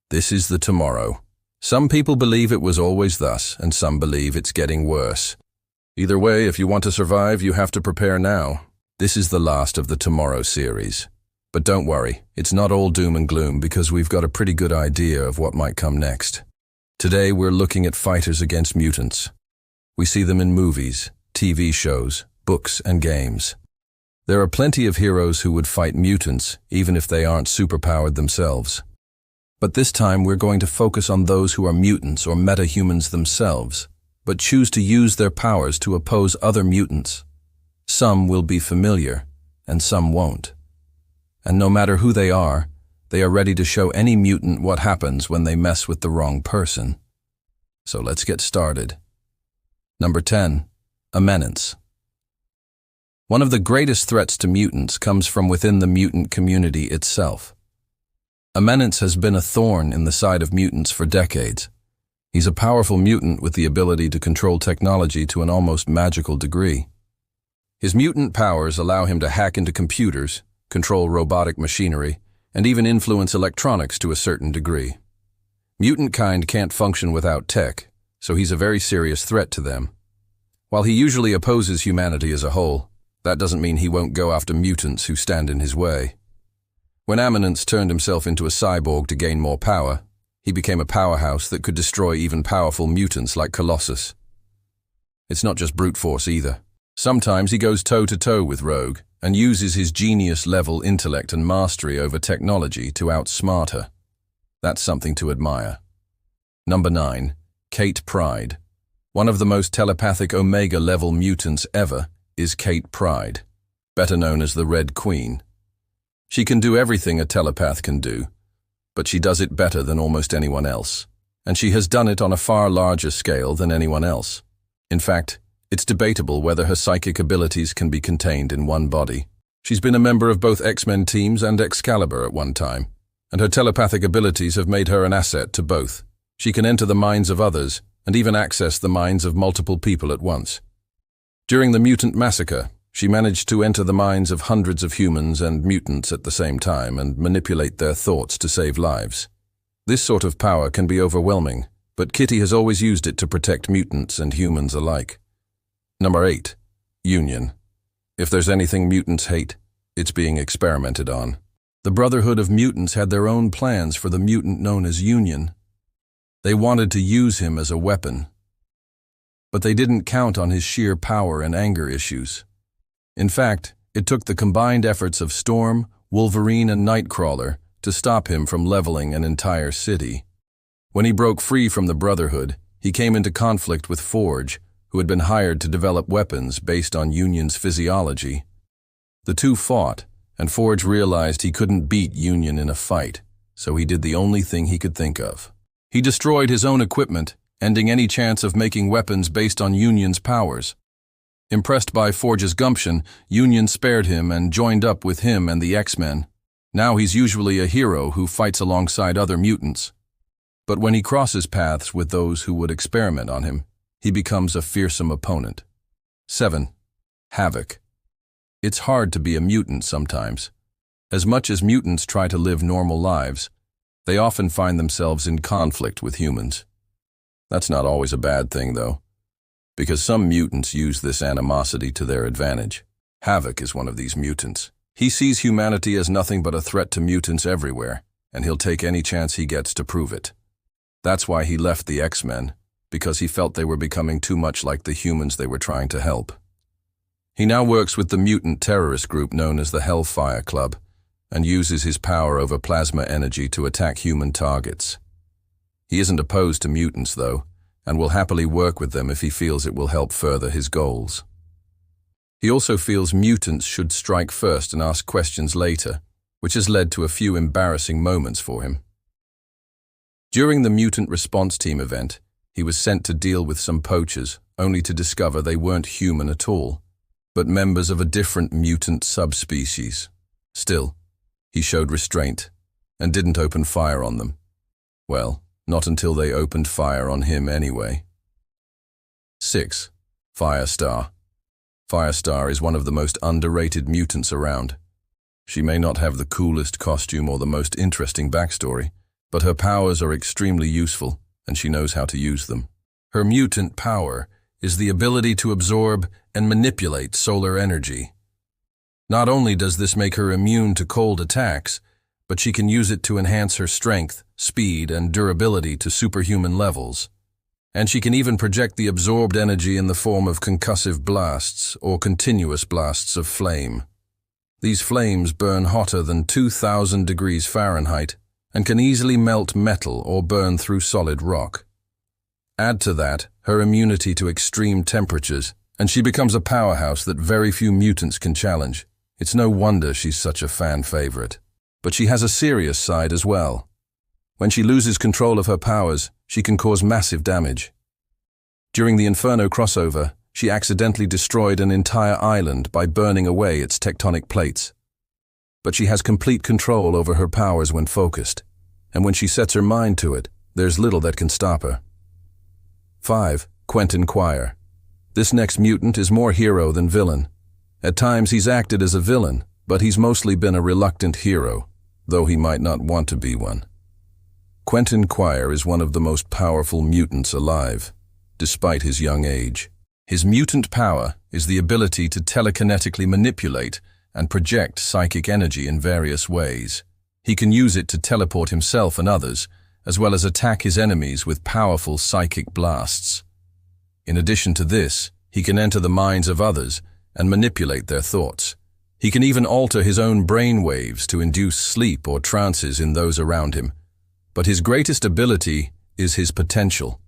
This is the tomorrow. Some people believe it was always thus, and some believe it's getting worse. Either way, if you want to survive, you have to prepare now. This is the last of the Tomorrow series. But don't worry, it's not all doom and gloom because we've got a pretty good idea of what might come next. Today we're looking at fighters against mutants. We see them in movies, TV shows, books, and games. There are plenty of heroes who would fight mutants, even if they aren't superpowered themselves. But this time we're going to focus on those who are mutants or metahumans themselves, but choose to use their powers to oppose other mutants. Some will be familiar, and some won't. And no matter who they are ready to show any mutant what happens when they mess with the wrong person. So let's get started. Number 10. Amenance. One of the greatest threats to mutants comes from within the mutant community itself. Amenance has been a thorn in the side of mutants for decades. He's a powerful mutant with the ability to control technology to an almost magical degree. His mutant powers allow him to hack into computers, control robotic machinery, and even influence electronics to a certain degree. Mutant kind can't function without tech, so he's a very serious threat to them. While he usually opposes humanity as a whole, that doesn't mean he won't go after mutants who stand in his way. When Amenance turned himself into a cyborg to gain more power, he became a powerhouse that could destroy even powerful mutants like Colossus. It's not just brute force either. Sometimes he goes toe-to-toe with Rogue and uses his genius-level intellect and mastery over technology to outsmart her. That's something to admire. Number 9. Kate Pryde. One of the most telepathic Omega-level mutants ever is Kate Pryde, better known as the Red Queen. She can do everything a telepath can do, but she does it better than almost anyone else, and she has done it on a far larger scale than anyone else. In fact, it's debatable whether her psychic abilities can be contained in one body. She's been a member of both X-Men teams and Excalibur at one time, and her telepathic abilities have made her an asset to both. She can enter the minds of others and even access the minds of multiple people at once. During the mutant massacre, she managed to enter the minds of hundreds of humans and mutants at the same time and manipulate their thoughts to save lives. This sort of power can be overwhelming, but Kitty has always used it to protect mutants and humans alike. Number 8. Union. If there's anything mutants hate, it's being experimented on. The Brotherhood of Mutants had their own plans for the mutant known as Union. They wanted to use him as a weapon. But they didn't count on his sheer power and anger issues. In fact, it took the combined efforts of Storm, Wolverine, and Nightcrawler to stop him from leveling an entire city. When he broke free from the Brotherhood, he came into conflict with Forge, who had been hired to develop weapons based on Union's physiology. The two fought, and Forge realized he couldn't beat Union in a fight, so he did the only thing he could think of. He destroyed his own equipment, ending any chance of making weapons based on Union's powers. Impressed by Forge's gumption, Union spared him and joined up with him and the X-Men. Now he's usually a hero who fights alongside other mutants. But when he crosses paths with those who would experiment on him, he becomes a fearsome opponent. 7. Havoc. It's hard to be a mutant sometimes. As much as mutants try to live normal lives, they often find themselves in conflict with humans. That's not always a bad thing, though, because some mutants use this animosity to their advantage. Havoc is one of these mutants. He sees humanity as nothing but a threat to mutants everywhere, and he'll take any chance he gets to prove it. That's why he left the X-Men, because he felt they were becoming too much like the humans they were trying to help. He now works with the mutant terrorist group known as the Hellfire Club, and uses his power over plasma energy to attack human targets. He isn't opposed to mutants, though, and will happily work with them if he feels it will help further his goals. He also feels mutants should strike first and ask questions later, which has led to a few embarrassing moments for him. During the Mutant Response Team event, he was sent to deal with some poachers, only to discover they weren't human at all, but members of a different mutant subspecies. Still, he showed restraint and didn't open fire on them. Well, not until they opened fire on him anyway. 6. Firestar. Firestar is one of the most underrated mutants around. She may not have the coolest costume or the most interesting backstory, but her powers are extremely useful, and she knows how to use them. Her mutant power is the ability to absorb and manipulate solar energy. Not only does this make her immune to cold attacks, but she can use it to enhance her strength, speed, and durability to superhuman levels. And she can even project the absorbed energy in the form of concussive blasts or continuous blasts of flame. These flames burn hotter than 2,000 degrees Fahrenheit and can easily melt metal or burn through solid rock. Add to that her immunity to extreme temperatures, and she becomes a powerhouse that very few mutants can challenge. It's no wonder she's such a fan favorite. But she has a serious side as well. When she loses control of her powers, she can cause massive damage. During the Inferno crossover, she accidentally destroyed an entire island by burning away its tectonic plates. But she has complete control over her powers when focused, and when she sets her mind to it, there's little that can stop her. 5. Quentin Quire. This next mutant is more hero than villain. At times he's acted as a villain, but he's mostly been a reluctant hero, though he might not want to be one. Quentin Quire is one of the most powerful mutants alive, despite his young age. His mutant power is the ability to telekinetically manipulate and project psychic energy in various ways. He can use it to teleport himself and others, as well as attack his enemies with powerful psychic blasts. In addition to this, he can enter the minds of others and manipulate their thoughts. He can even alter his own brain waves to induce sleep or trances in those around him. But his greatest ability is his potential.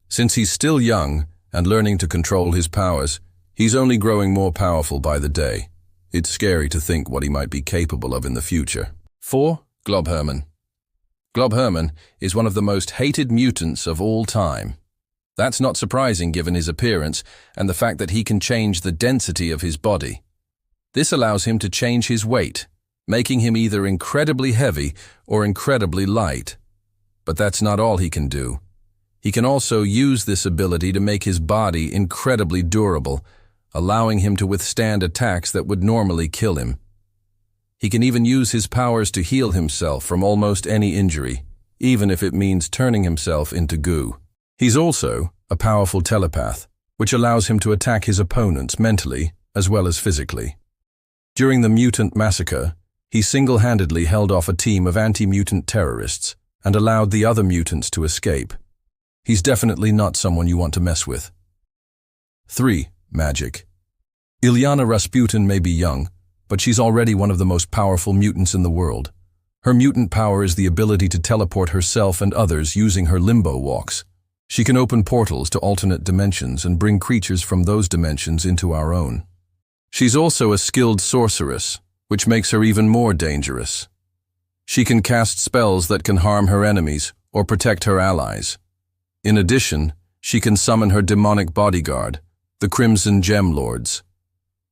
Since he's still young and learning to control his powers, he's only growing more powerful by the day. It's scary to think what he might be capable of in the future. 4. Globherman. Globherman is one of the most hated mutants of all time. That's not surprising given his appearance and the fact that he can change the density of his body. This allows him to change his weight, making him either incredibly heavy or incredibly light. But that's not all he can do. He can also use this ability to make his body incredibly durable, allowing him to withstand attacks that would normally kill him. He can even use his powers to heal himself from almost any injury, even if it means turning himself into goo. He's also a powerful telepath, which allows him to attack his opponents mentally as well as physically. During the Mutant Massacre, he single-handedly held off a team of anti-mutant terrorists and allowed the other mutants to escape. He's definitely not someone you want to mess with. 3. Magik. Illyana Rasputin may be young, but she's already one of the most powerful mutants in the world. Her mutant power is the ability to teleport herself and others using her limbo walks. She can open portals to alternate dimensions and bring creatures from those dimensions into our own. She's also a skilled sorceress, which makes her even more dangerous. She can cast spells that can harm her enemies or protect her allies. In addition, she can summon her demonic bodyguard, the Crimson Gem Lords.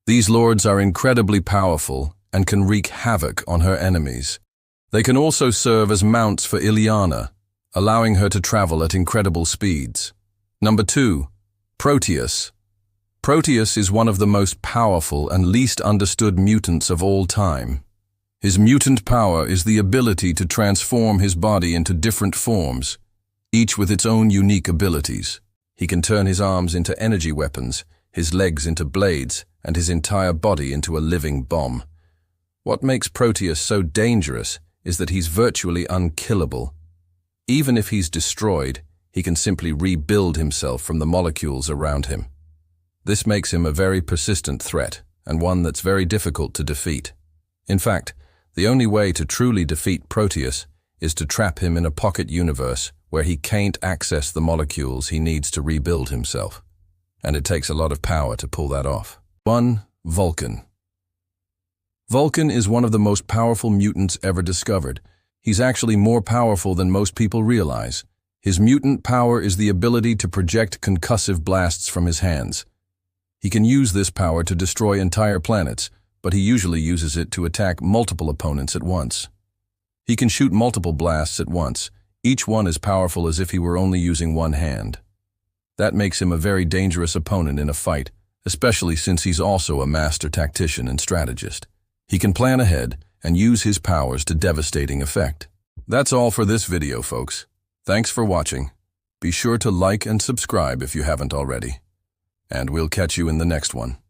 These lords are incredibly powerful and can wreak havoc on her enemies. They can also serve as mounts for Illyana, allowing her to travel at incredible speeds. Number 2. Proteus. Proteus is one of the most powerful and least understood mutants of all time. His mutant power is the ability to transform his body into different forms, each with its own unique abilities. He can turn his arms into energy weapons, his legs into blades, and his entire body into a living bomb. What makes Proteus so dangerous is that he's virtually unkillable. Even if he's destroyed, he can simply rebuild himself from the molecules around him. This makes him a very persistent threat, and one that's very difficult to defeat. In fact, the only way to truly defeat Proteus is to trap him in a pocket universe where he can't access the molecules he needs to rebuild himself. And it takes a lot of power to pull that off. 1. Vulcan. Vulcan is one of the most powerful mutants ever discovered. He's actually more powerful than most people realize. His mutant power is the ability to project concussive blasts from his hands. He can use this power to destroy entire planets, but he usually uses it to attack multiple opponents at once. He can shoot multiple blasts at once, each one as powerful as if he were only using one hand. That makes him a very dangerous opponent in a fight, especially since he's also a master tactician and strategist. He can plan ahead and use his powers to devastating effect. That's all for this video, folks. Thanks for watching. Be sure to like and subscribe if you haven't already. And we'll catch you in the next one.